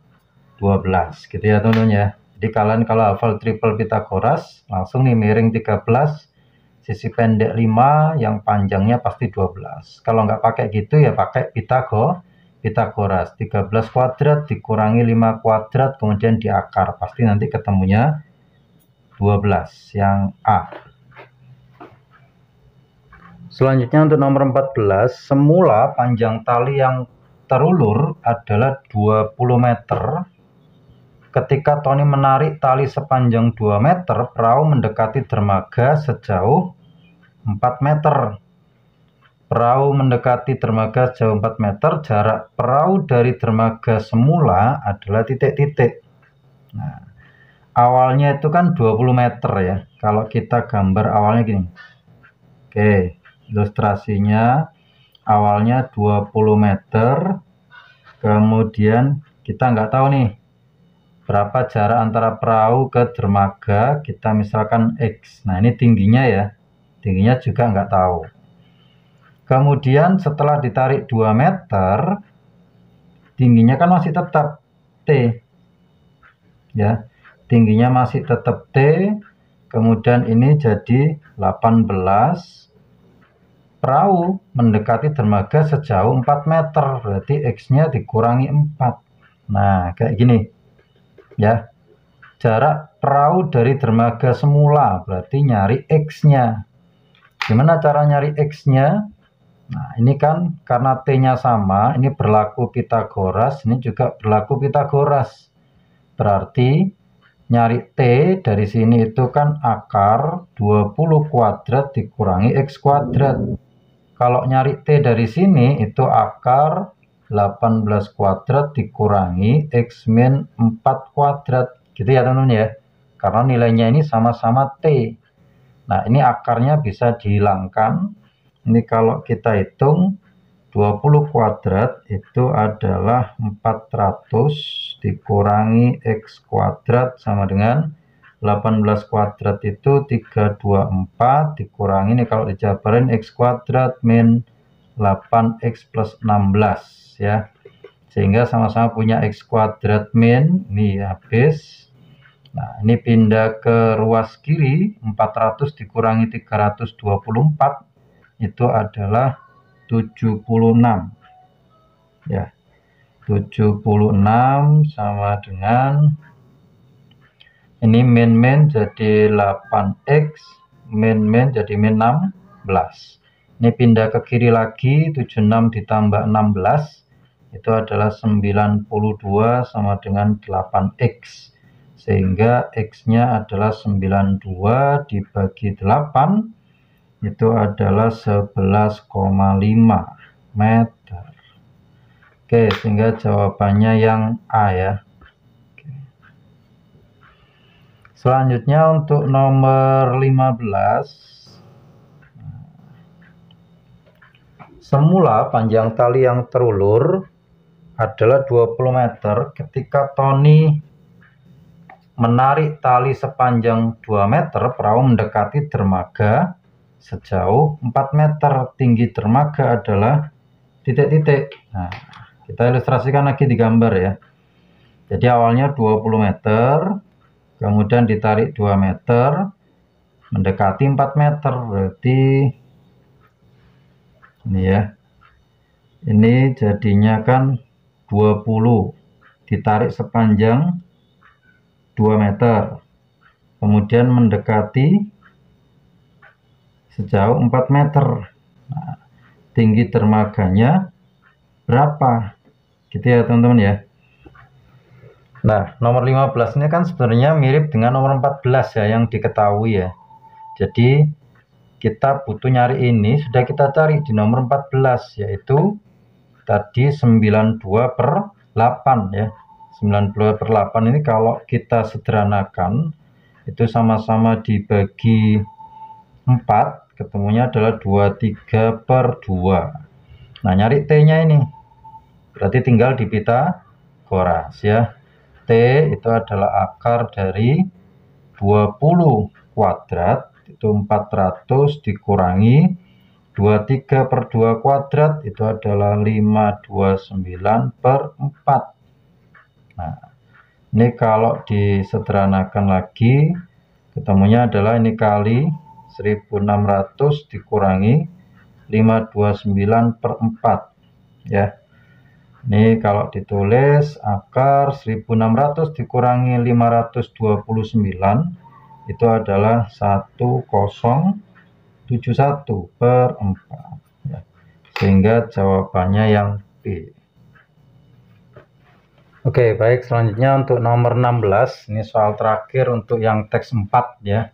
gitu ya teman-teman ya. Jadi kalian kalau hafal triple Pitagoras langsung nih miring 13, sisi pendek 5, yang panjangnya pasti 12. Kalau nggak pakai gitu ya pakai Pitagoras. 13 kuadrat dikurangi 5 kuadrat kemudian diakar, pasti nanti ketemunya 12 yang A. Selanjutnya untuk nomor 14, semula panjang tali yang terulur adalah 20 meter. Ketika Tony menarik tali sepanjang 2 meter, perahu mendekati dermaga sejauh 4 meter. Perahu mendekati dermaga sejauh 4 meter, jarak perahu dari dermaga semula adalah titik-titik. Nah, awalnya itu kan 20 meter ya. Kalau kita gambar awalnya gini. Oke, ilustrasinya awalnya 20 meter. Kemudian kita nggak tahu nih berapa jarak antara perahu ke dermaga, kita misalkan X. Nah, ini tingginya ya. Tingginya juga nggak tahu. Kemudian setelah ditarik 2 meter, tingginya kan masih tetap T. Ya, tingginya masih tetap T. Kemudian ini jadi 18. Perahu mendekati dermaga sejauh 4 meter. Berarti X-nya dikurangi 4. Nah, kayak gini. Ya, jarak perahu dari dermaga semula berarti nyari X-nya. Gimana cara nyari X-nya? Nah, ini kan karena T-nya sama, ini berlaku Pitagoras, ini juga berlaku Pitagoras. Berarti nyari T dari sini itu kan akar 20 kuadrat dikurangi X kuadrat. Kalau nyari T dari sini itu akar 18 kuadrat dikurangi X min 4 kuadrat. Gitu ya teman-teman ya. Karena nilainya ini sama-sama T. Nah, ini akarnya bisa dihilangkan. Ini kalau kita hitung 20 kuadrat itu adalah 400 dikurangi X kuadrat sama dengan 18 kuadrat itu 324 dikurangi ini kalau dijabarin X kuadrat min 8X plus 16 ya. Sehingga sama-sama punya X kuadrat min, ini habis. Nah, ini pindah ke ruas kiri, 400 dikurangi 324 itu adalah 76 ya. 76 sama dengan ini min jadi 8x, min jadi min 16. Ini pindah ke kiri lagi, 76 ditambah 16 itu adalah 92 sama dengan 8x. Sehingga x-nya adalah 92 dibagi 8 itu adalah 11,5 meter. Oke, sehingga jawabannya yang A ya. Oke. Selanjutnya untuk nomor 15. Semula panjang tali yang terulur adalah 20 meter ketika Tony menarik tali sepanjang 2 meter, perahu mendekati dermaga sejauh 4 meter. Tinggi dermaga adalah titik-titik. Nah, kita ilustrasikan lagi di gambar ya. Jadi awalnya 20 meter, kemudian ditarik 2 meter, mendekati 4 meter. Berarti ini ya. Ini jadinya kan 20 ditarik sepanjang 2 meter. Kemudian mendekati sejauh 4 meter. Nah, tinggi dermaganya berapa? Gitu ya teman-teman ya. Nah, nomor 15 ini kan sebenarnya mirip dengan nomor 14 ya yang diketahui ya. Jadi kita butuh nyari ini, sudah kita cari di nomor 14 yaitu tadi 92/8 ya. 92/8 ini kalau kita sederhanakan itu sama-sama dibagi 4, ketemunya adalah 23/2. Nah, nyari T-nya ini. Berarti tinggal di Pitagoras ya. T itu adalah akar dari 20 kuadrat, itu 400 dikurangi 23/2 kuadrat, itu adalah 529/4. Nah, ini kalau disederhanakan lagi, ketemunya adalah ini kali 1600 dikurangi 529/4 ya. Ini kalau ditulis akar 1600 dikurangi 529 itu adalah 1071/4 ya. Sehingga jawabannya yang B. Oke, baik, selanjutnya untuk nomor 16, ini soal terakhir untuk yang teks 4 ya.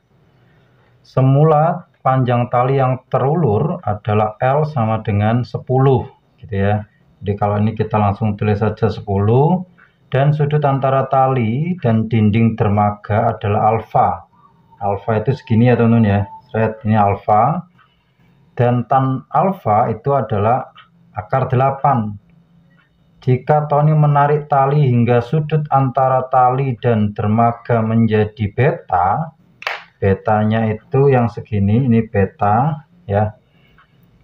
Semula panjang tali yang terulur adalah L sama dengan 10 gitu ya. Jadi kalau ini kita langsung tulis saja 10, dan sudut antara tali dan dinding dermaga adalah alfa. Alfa itu segini ya teman-teman ya. Ini alfa. Dan tan alfa itu adalah akar 8. Jika Tony menarik tali hingga sudut antara tali dan dermaga menjadi beta, betanya itu yang segini, ini beta ya.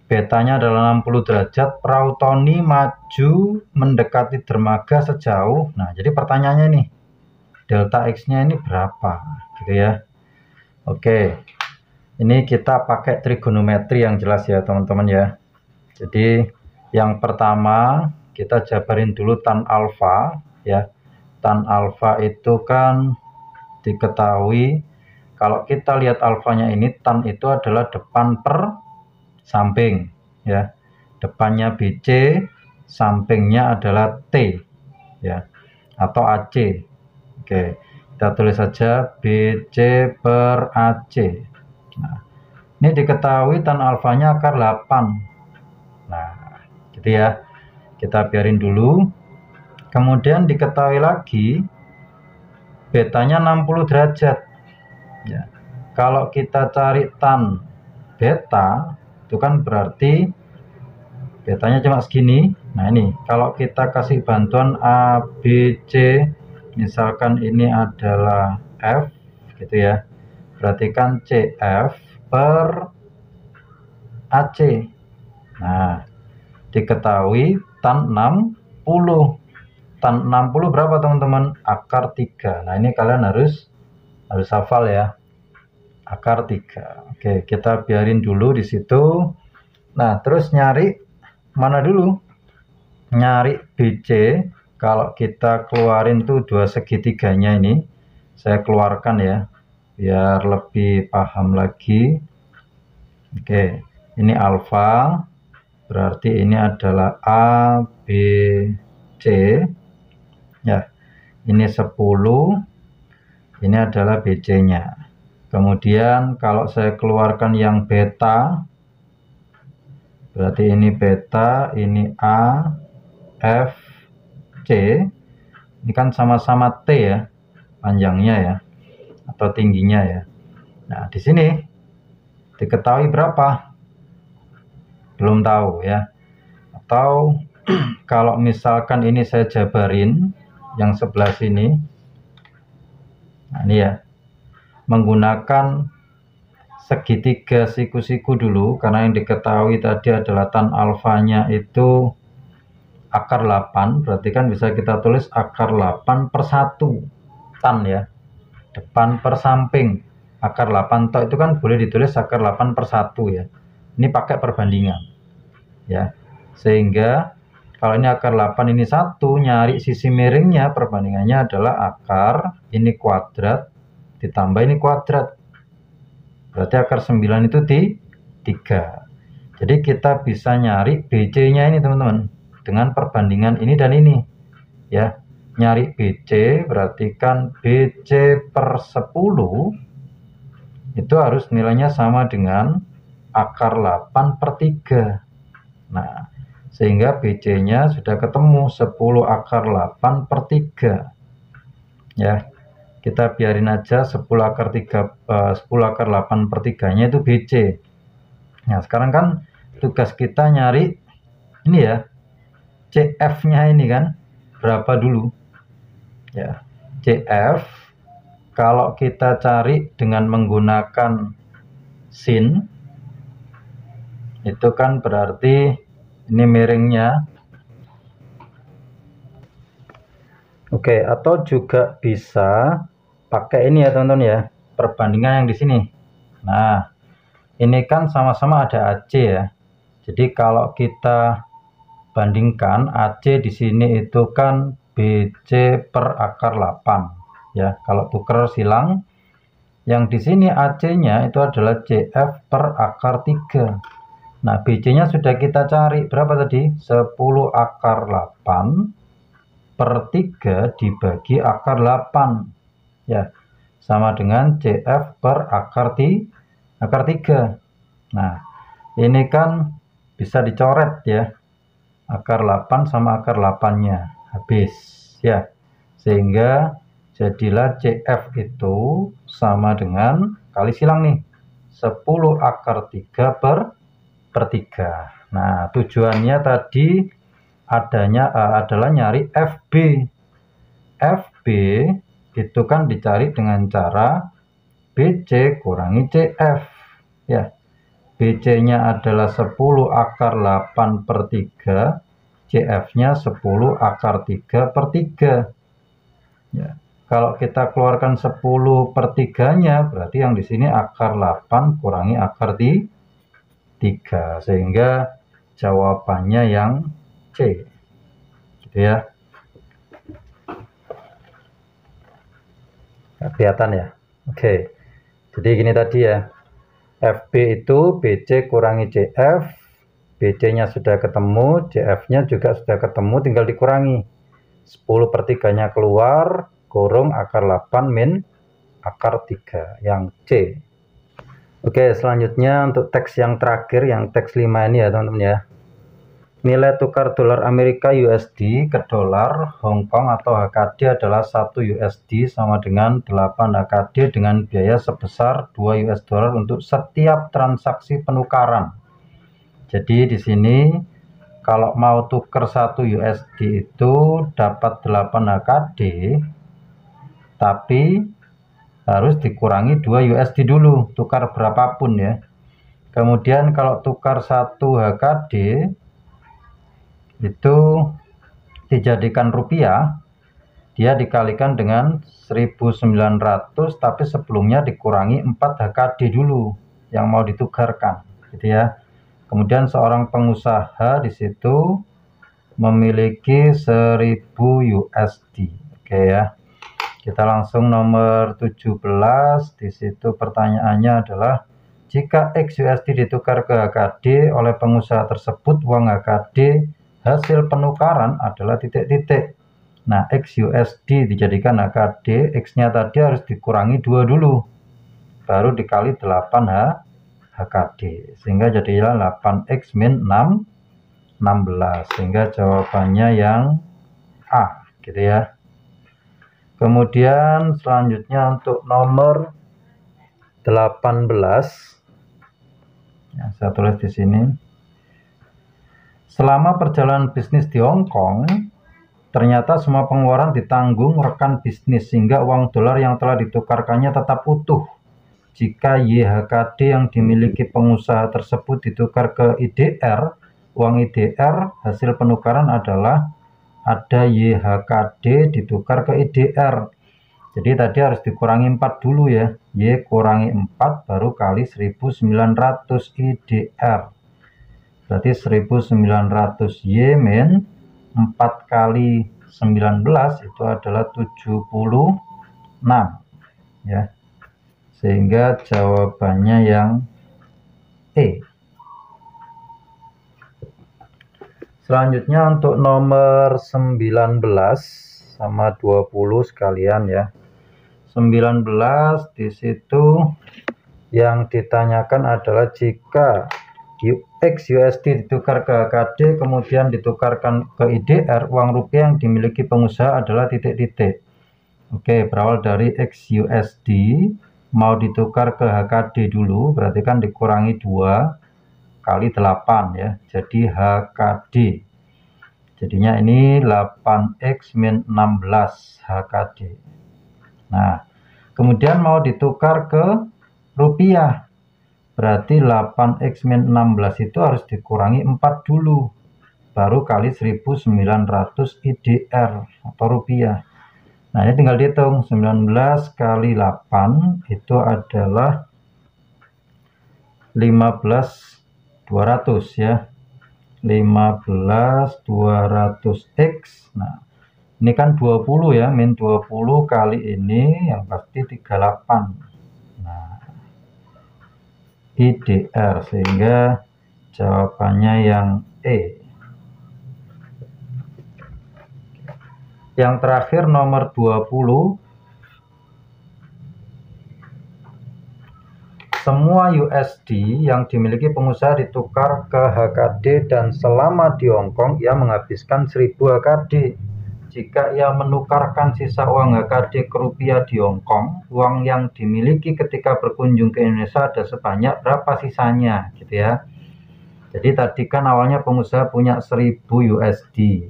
Betanya adalah 60 derajat, perahu Tony maju mendekati dermaga sejauh. Nah, jadi pertanyaannya nih, delta X-nya ini berapa gitu ya. Oke. Ini kita pakai trigonometri yang jelas ya, teman-teman ya. Jadi, yang pertama kita jabarin dulu tan alfa ya. Tan alfa itu kan diketahui kalau kita lihat alfanya ini, tan itu adalah depan per samping ya. Depannya BC, sampingnya adalah T ya, atau AC. Oke, kita tulis saja BC per AC. Nah, ini diketahui tan alfanya akar 8. Nah, gitu ya. Kita biarin dulu. Kemudian diketahui lagi betanya 60 derajat. Ya. Kalau kita cari tan beta, itu kan berarti betanya cuma segini. Nah ini kalau kita kasih bantuan A, B, C, misalkan ini adalah F gitu ya, berarti kan CF per AC. Nah diketahui tan 60. Tan 60 berapa teman-teman? Akar 3. Nah ini kalian harus hafal ya, akar 3. Oke, kita biarin dulu di situ. Nah terus nyari mana dulu? Nyari BC. Kalau kita keluarin tuh dua segitiganya ini, saya keluarkan ya biar lebih paham lagi. Oke, ini alfa, berarti ini adalah A, B, C ya. Ini 10, ini adalah BC nya. Kemudian kalau saya keluarkan yang beta, berarti ini beta, ini A, F, C. Ini kan sama-sama T ya, panjangnya ya, atau tingginya ya. Nah di sini diketahui berapa? Belum tahu ya. Atau kalau misalkan ini saya jabarin yang sebelah sini, nah ini ya, menggunakan segitiga siku-siku dulu, karena yang diketahui tadi adalah tan alfanya itu akar 8, berarti kan bisa kita tulis akar 8 per 1 tan ya, depan per samping. Akar 8 toh itu kan boleh ditulis akar 8 per 1 ya, ini pakai perbandingan ya, sehingga kalau ini akar 8 ini 1, nyari sisi miringnya perbandingannya adalah akar ini kuadrat ditambah ini kuadrat, berarti akar 9 itu di 3. Jadi kita bisa nyari BC nya ini teman-teman dengan perbandingan ini dan ini ya. Nyari BC berarti kan BC per 10 itu harus nilainya sama dengan akar 8 per 3. Nah sehingga BC nya sudah ketemu 10 akar 8 per 3 ya. Kita biarin aja 10 akar 8 per 3 nya itu BC. Nah sekarang kan tugas kita nyari ini ya, CF nya ini kan berapa dulu ya. CF kalau kita cari dengan menggunakan sin itu kan berarti ini miringnya. Oke, atau juga bisa pakai ini ya teman-teman ya, perbandingan yang di sini. Nah ini kan sama-sama ada AC ya, jadi kalau kita bandingkan AC di sini itu kan BC per akar 8 ya, kalau tuker silang. Yang di sini AC-nya itu adalah CF per akar 3. Nah BC-nya sudah kita cari berapa tadi? 10 akar 8 per 3 dibagi akar 8 ya, sama dengan CF per akar 3. Nah ini kan bisa dicoret ya, akar 8 sama akar 8 nya habis ya, sehingga jadilah CF itu sama dengan kali silang nih 10 akar 3 per 3. Nah tujuannya tadi adalah nyari FB. FB itu kan dicari dengan cara BC kurangi CF ya. BC nya adalah 10 akar 8 per 3, CF nya 10 akar 3 per 3 ya. Kalau kita keluarkan 10 per 3 nya berarti yang di sini akar 8 kurangi akar 3, sehingga jawabannya yang C gitu ya. Nggak kelihatan ya. Oke, jadi gini tadi ya, FB itu BC kurangi CF, BC nya sudah ketemu, CF nya juga sudah ketemu, tinggal dikurangi 10 per 3 nya keluar, kurung akar 8 min akar 3 yang C. Oke, selanjutnya untuk teks yang terakhir, yang teks 5 ini ya teman-teman ya. Nilai tukar dolar Amerika USD ke dolar Hong Kong atau HKD adalah 1 USD sama dengan 8 HKD dengan biaya sebesar 2 US dollar untuk setiap transaksi penukaran. Jadi di sini kalau mau tuker 1 USD itu dapat 8 HKD, tapi harus dikurangi 2 USD dulu, tukar berapapun ya. Kemudian kalau tukar 1 HKD itu dijadikan rupiah, dia dikalikan dengan 1900, tapi sebelumnya dikurangi 4 HKD dulu yang mau ditukarkan, gitu ya. Kemudian seorang pengusaha di situ memiliki 1000 USD. Oke ya. Kita langsung nomor 17. Di situ pertanyaannya adalah jika X USD ditukar ke HKD oleh pengusaha tersebut, uang HKD hasil penukaran adalah titik-titik. Nah, X USD dijadikan HKD, X-nya tadi harus dikurangi 2 dulu, baru dikali 8 HKD, sehingga jadilah 8X min 16, sehingga jawabannya yang A, gitu ya. Kemudian selanjutnya untuk nomor 18, ya, saya tulis di sini. Selama perjalanan bisnis di Hong Kong, ternyata semua pengeluaran ditanggung rekan bisnis sehingga uang dolar yang telah ditukarkannya tetap utuh. Jika YHKD yang dimiliki pengusaha tersebut ditukar ke IDR, uang IDR hasil penukaran adalah ada YHKD ditukar ke IDR. Jadi tadi harus dikurangi 4 dulu ya. Y kurangi 4 baru kali 1900 IDR. Berarti 1900 Y min 4 kali 19 itu adalah 76 ya. Sehingga jawabannya yang E. Selanjutnya untuk nomor 19 sama 20 sekalian ya. 19 di situ yang ditanyakan adalah jika X USD ditukar ke HKD kemudian ditukarkan ke IDR, uang rupiah yang dimiliki pengusaha adalah titik-titik. Oke, berawal dari X USD mau ditukar ke HKD dulu, berarti kan dikurangi 2 kali 8 ya, jadi HKD. Jadinya ini 8X min 16 HKD. Nah, kemudian mau ditukar ke rupiah, berarti 8X min 16 itu harus dikurangi 4 dulu, baru kali 1900 IDR atau rupiah. Nah, ini tinggal dihitung, 19 kali 8 itu adalah 15.200 ya. 15.200X. Nah, ini kan 20 ya, min 20 kali ini yang pasti 38. Nah, IDR, sehingga jawabannya yang E. Yang terakhir nomor 20. Semua USD yang dimiliki pengusaha ditukar ke HKD dan selama di Hong Kong ia menghabiskan 1000 HKD. Jika ia menukarkan sisa uang HKD ke rupiah di Hong Kong, uang yang dimiliki ketika berkunjung ke Indonesia ada sebanyak berapa sisanya, gitu ya. Jadi tadi kan awalnya pengusaha punya 1000 USD.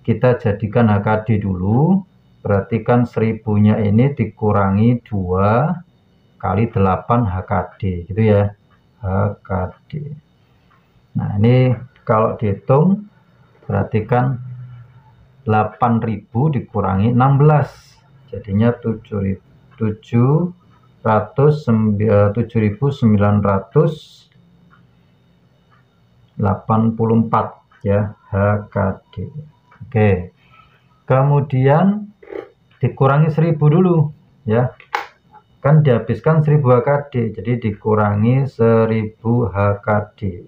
Kita jadikan HKD dulu, berarti kan 1000-nya ini dikurangi 2 kali 8 HKD, gitu ya, HKD. Nah, ini kalau dihitung, berarti kan 8.000 dikurangi 16, jadinya 7.984 ya, HKD. Oke, kemudian dikurangi 1000 dulu ya, kan dihabiskan 1000 HKD, jadi dikurangi 1000 HKD,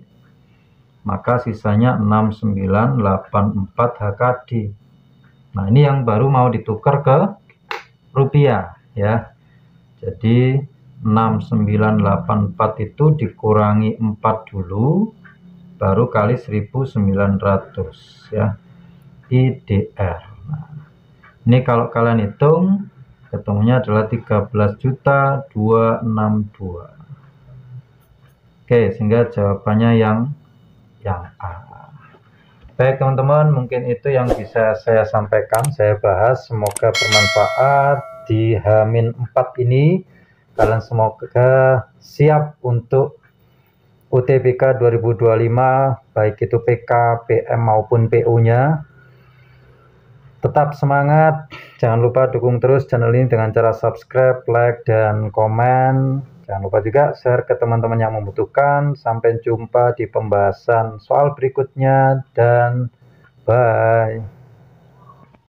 maka sisanya 6984 HKD. Nah, ini yang baru mau ditukar ke rupiah ya. Jadi 6984 itu dikurangi 4 dulu, baru kali 1900 ya, IDR. Nah, ini kalau kalian hitung, ketemunya adalah 13.262. Oke, sehingga jawabannya yang A. Baik teman-teman, mungkin itu yang bisa saya sampaikan, saya bahas. Semoga bermanfaat di H-4 ini. Kalian semoga siap untuk UTBK 2025, baik itu PK, PM maupun PU-nya. Tetap semangat, jangan lupa dukung terus channel ini dengan cara subscribe, like, dan komen. Jangan lupa juga share ke teman-teman yang membutuhkan. Sampai jumpa di pembahasan soal berikutnya, dan bye.